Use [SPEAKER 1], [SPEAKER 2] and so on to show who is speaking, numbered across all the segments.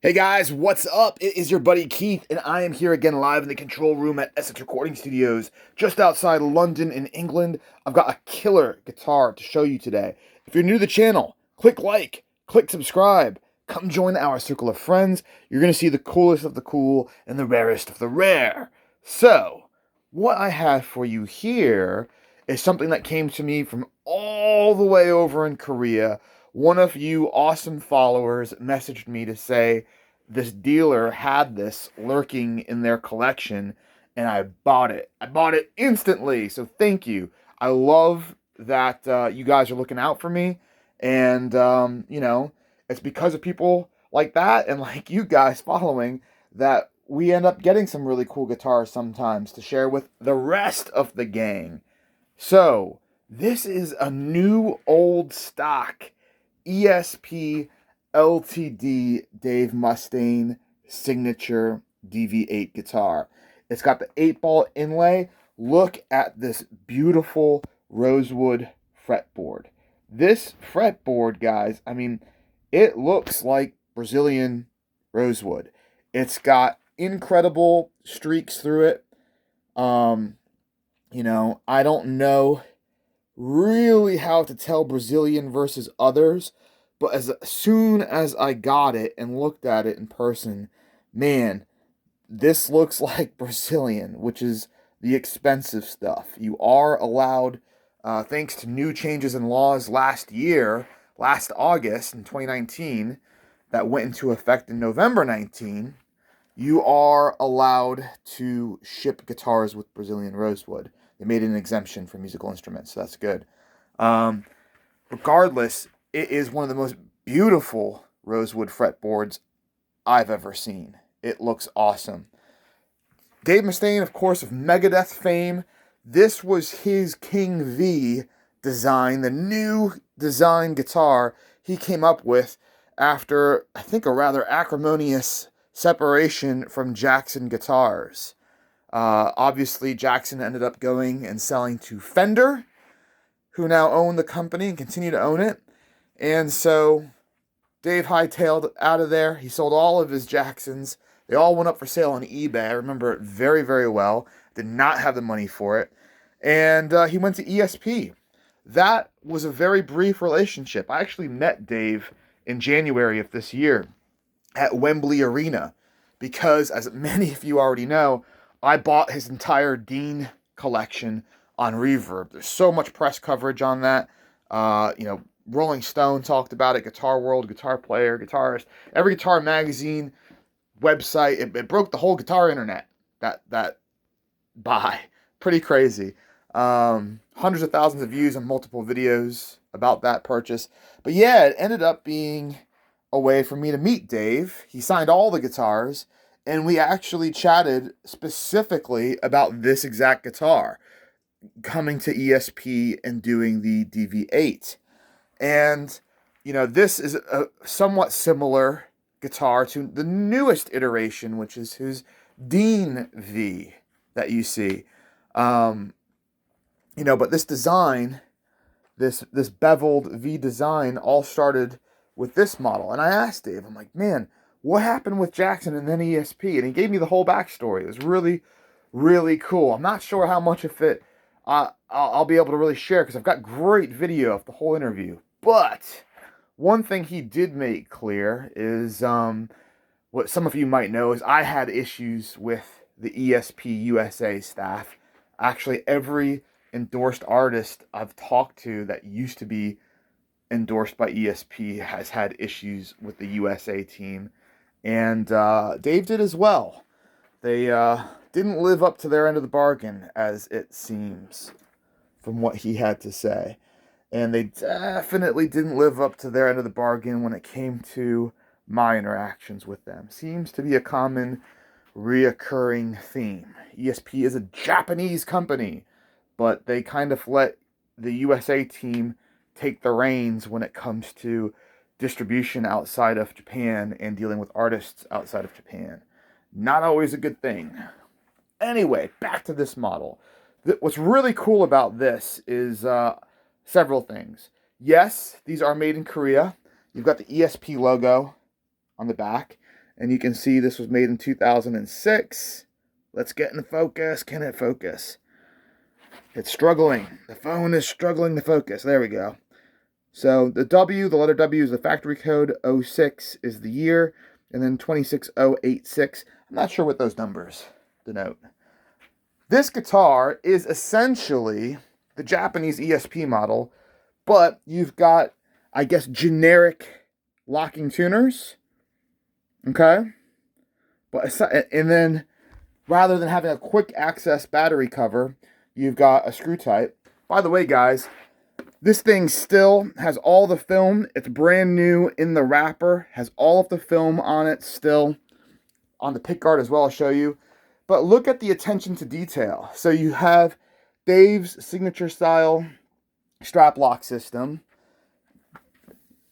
[SPEAKER 1] Hey guys, what's up? It is your buddy Keith, and I am here again live in the control room at Essex Recording Studios, just outside London in England. I've got a killer guitar to show you today. If you're new to the channel, click like, click subscribe, come join our circle of friends. You're going to see the coolest of the cool and the rarest of the rare. So, what I have for you here is something that came to me from all the way over in Korea. One of you awesome followers messaged me to say this dealer had this lurking in their collection, and I bought it. I bought it instantly, so thank you. I love that you guys are looking out for me, and it's because of people like that and like you guys following that we end up getting some really cool guitars sometimes to share with the rest of the gang. So, this is a new old stock ESP LTD Dave Mustaine signature DV8 guitar. It's got the 8-ball inlay. Look at this beautiful Rosewood fretboard. This fretboard, guys, I mean, it looks like Brazilian rosewood. It's got incredible streaks through it. I don't know really how to tell Brazilian versus others, but as soon as I got it and looked at it in person, man, this looks like Brazilian, which is the expensive stuff. You are allowed, thanks to new changes in laws last August in 2019, that went into effect in November 19, you are allowed to ship guitars with Brazilian rosewood. They made an exemption for musical instruments, so that's good. Regardless, it is one of the most beautiful rosewood fretboards I've ever seen. It looks awesome. Dave Mustaine, of course, of Megadeth fame. This was his King V design, the new design guitar he came up with after, I think, a rather acrimonious separation from Jackson Guitars. Obviously, Jackson ended up going and selling to Fender, who now own the company and continue to own it. And so Dave hightailed out of there. He sold all of his Jacksons. They all went up for sale on eBay. I remember it very, very well. Did not have the money for it. And he went to ESP. That was a very brief relationship. I actually met Dave in January of this year at Wembley Arena because, as many of you already know, I bought his entire Dean collection on Reverb. There's so much press coverage on that. Rolling Stone talked about it, Guitar World, Guitar Player, Guitarist, every guitar magazine, website. It broke the whole guitar internet. That buy. Pretty crazy. Hundreds of thousands of views on multiple videos about that purchase. But yeah, it ended up being a way for me to meet Dave. He signed all the guitars, and we actually chatted specifically about this exact guitar, coming to ESP and doing the DV8. And, this is a somewhat similar guitar to the newest iteration, which is his Dean V that you see. But this design, this beveled V design all started with this model. And I asked Dave, I'm like, man, what happened with Jackson and then ESP? And he gave me the whole backstory. It was really, really cool. I'm not sure how much of it I'll be able to really share because I've got great video of the whole interview. But one thing he did make clear is what some of you might know is I had issues with the ESP USA staff. Actually, every endorsed artist I've talked to that used to be endorsed by ESP has had issues with the USA team. And Dave did as well. They didn't live up to their end of the bargain, as it seems, from what he had to say. And they definitely didn't live up to their end of the bargain when it came to my interactions with them. Seems to be a common reoccurring theme. ESP is a Japanese company, but they kind of let the USA team take the reins when it comes to distribution outside of Japan and dealing with artists outside of Japan. Not always a good thing. Anyway, back to this model. What's really cool about this is several things. Yes, these are made in Korea. You've got the ESP logo on the back. And you can see this was made in 2006. Let's get in focus. Can it focus? It's struggling. The phone is struggling to focus. There we go. So the W, the letter W is the factory code. 06 is the year. And then 26086. I'm not sure what those numbers denote. This guitar is essentially the Japanese ESP model, but you've got, I guess, generic locking tuners. Okay? And then, rather than having a quick access battery cover, you've got a screw type. By the way, guys, this thing still has all the film. It's brand new in the wrapper. Has all of the film on it still. On the pickguard as well, I'll show you. But look at the attention to detail. So you have Dave's signature style strap lock system.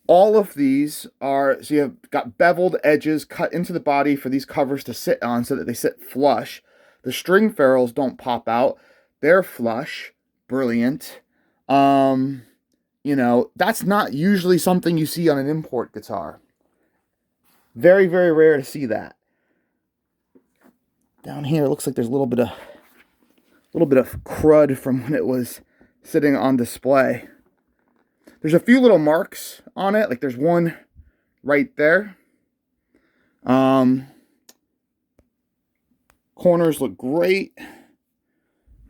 [SPEAKER 1] All of these are, so you've got beveled edges cut into the body for these covers to sit on so that they sit flush. The string ferrules don't pop out. They're flush. Brilliant. You know, that's not usually something you see on an import guitar. Very, very rare to see that. Down here, it looks like there's a little bit of crud from when it was sitting on display. There's a few little marks on it, like there's one right there. Corners look great.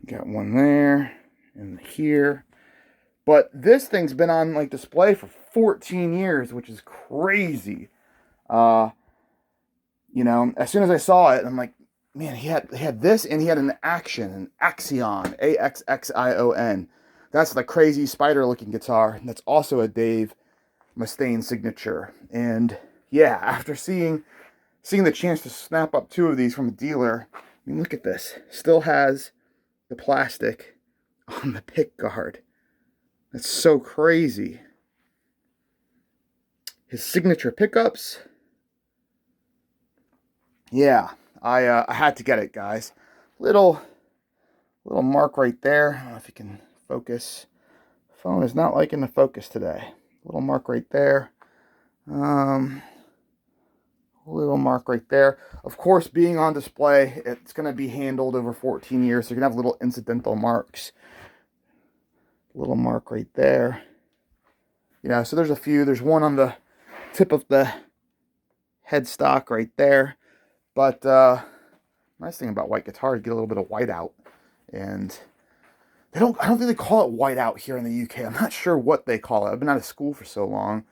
[SPEAKER 1] Got one there and here. But this thing's been on like display for 14 years, which is crazy. You know, as soon as I saw it, I'm like, man, he had this, and he had an Axion, Axxion. That's the crazy spider-looking guitar. That's also a Dave Mustaine signature. And yeah, after seeing the chance to snap up two of these from a dealer, I mean, look at this. Still has the plastic on the pick guard. That's so crazy. His signature pickups. Yeah, I had to get it, guys. Little mark right there. I don't know if you can focus. Phone is not liking the focus today. Little mark right there. Little mark right there. Of course, being on display, it's going to be handled over 14 years, so you're going to have little incidental marks. Little mark right there. Yeah, so there's a few. There's one on the tip of the headstock right there. But nice thing about white guitars, you get a little bit of white out. And I don't think they call it white out here in the UK. I'm not sure what they call it. I've been out of school for so long.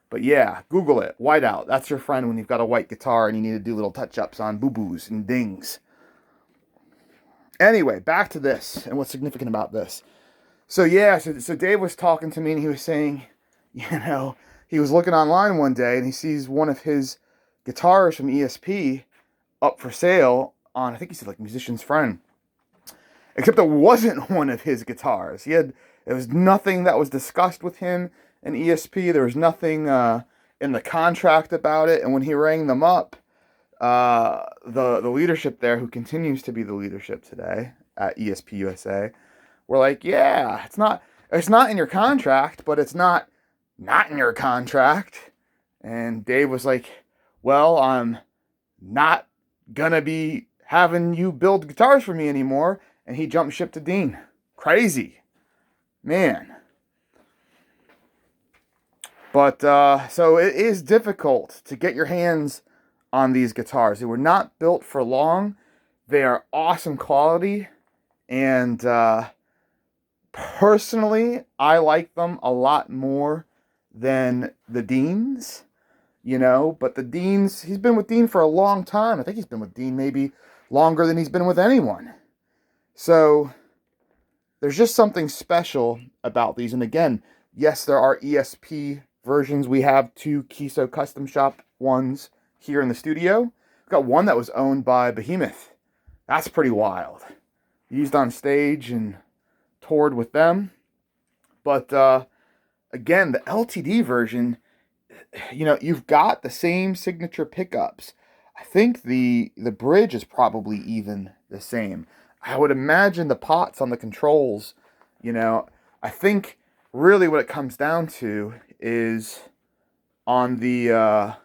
[SPEAKER 1] But yeah, Google it. White out. That's your friend when you've got a white guitar and you need to do little touch-ups on boo-boos and dings. Anyway, back to this and what's significant about this. So yeah, so Dave was talking to me and he was saying, you know, he was looking online one day and he sees one of his guitars from ESP up for sale on, I think he said like Musician's Friend. Except it wasn't one of his guitars. There was nothing that was discussed with him in ESP. There was nothing in the contract about it. And when he rang them up, the leadership there, who continues to be the leadership today at ESP USA, were like, yeah, it's not in your contract, but it's not in your contract. And Dave was like, well, I'm not gonna be having you build guitars for me anymore. And he jumped ship to Dean. Crazy. Man. But, so it is difficult to get your hands on these guitars. They were not built for long. They are awesome quality. And, personally, I like them a lot more than the Deans. You know, but the Deans, he's been with Dean for a long time. I think he's been with Dean maybe longer than he's been with anyone. So there's just something special about these. And again, yes, there are ESP versions. We have two Kiso Custom Shop ones here in the studio. We've got one that was owned by Behemoth. That's pretty wild. Used on stage and toured with them. But again, the LTD version, you know, you've got the same signature pickups. I think the bridge is probably even the same. I would imagine the pots on the controls, you know, I think really what it comes down to is on the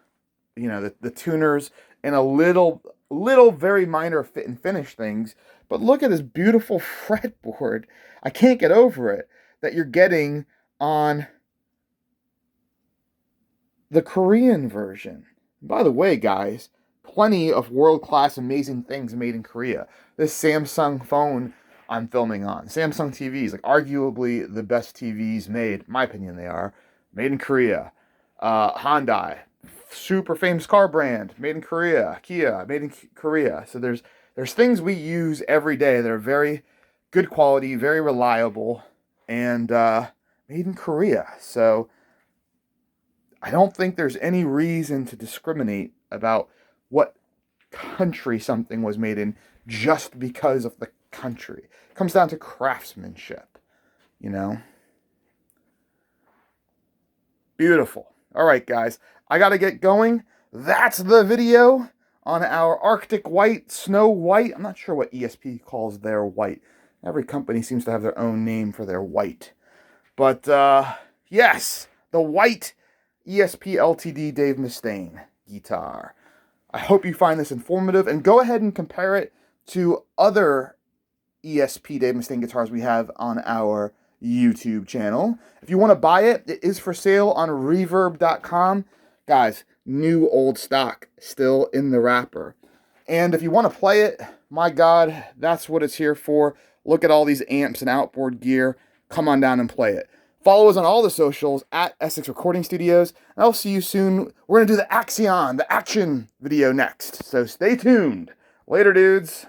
[SPEAKER 1] you know, the tuners and a little very minor fit and finish things. But look at this beautiful fretboard. I can't get over it that you're getting on the Korean version. By the way, guys, plenty of world-class amazing things made in Korea. This Samsung phone I'm filming on, Samsung TVs, like arguably the best TVs made, in my opinion they are, made in Korea. Hyundai, super famous car brand, made in Korea. Kia, made in Korea. So there's things we use every day that are very good quality, very reliable, and made in Korea. So I don't think there's any reason to discriminate about what country something was made in just because of the country. It comes down to craftsmanship, you know? Beautiful. All right, guys, I got to get going. That's the video on our Arctic White, Snow White. I'm not sure what ESP calls their white. Every company seems to have their own name for their white. But, yes, the white ESP LTD Dave Mustaine guitar. I hope you find this informative, and go ahead and compare it to other ESP Dave Mustaine guitars we have on our YouTube channel. If you want to buy it, it is for sale on reverb.com. Guys, new old stock, still in the wrapper. And if you want to play it, my God, that's what it's here for. Look at all these amps and outboard gear. Come on down and play it. Follow us on all the socials at Essex Recording Studios. And I'll see you soon. We're going to do the Axion, the action video next. So stay tuned. Later, dudes.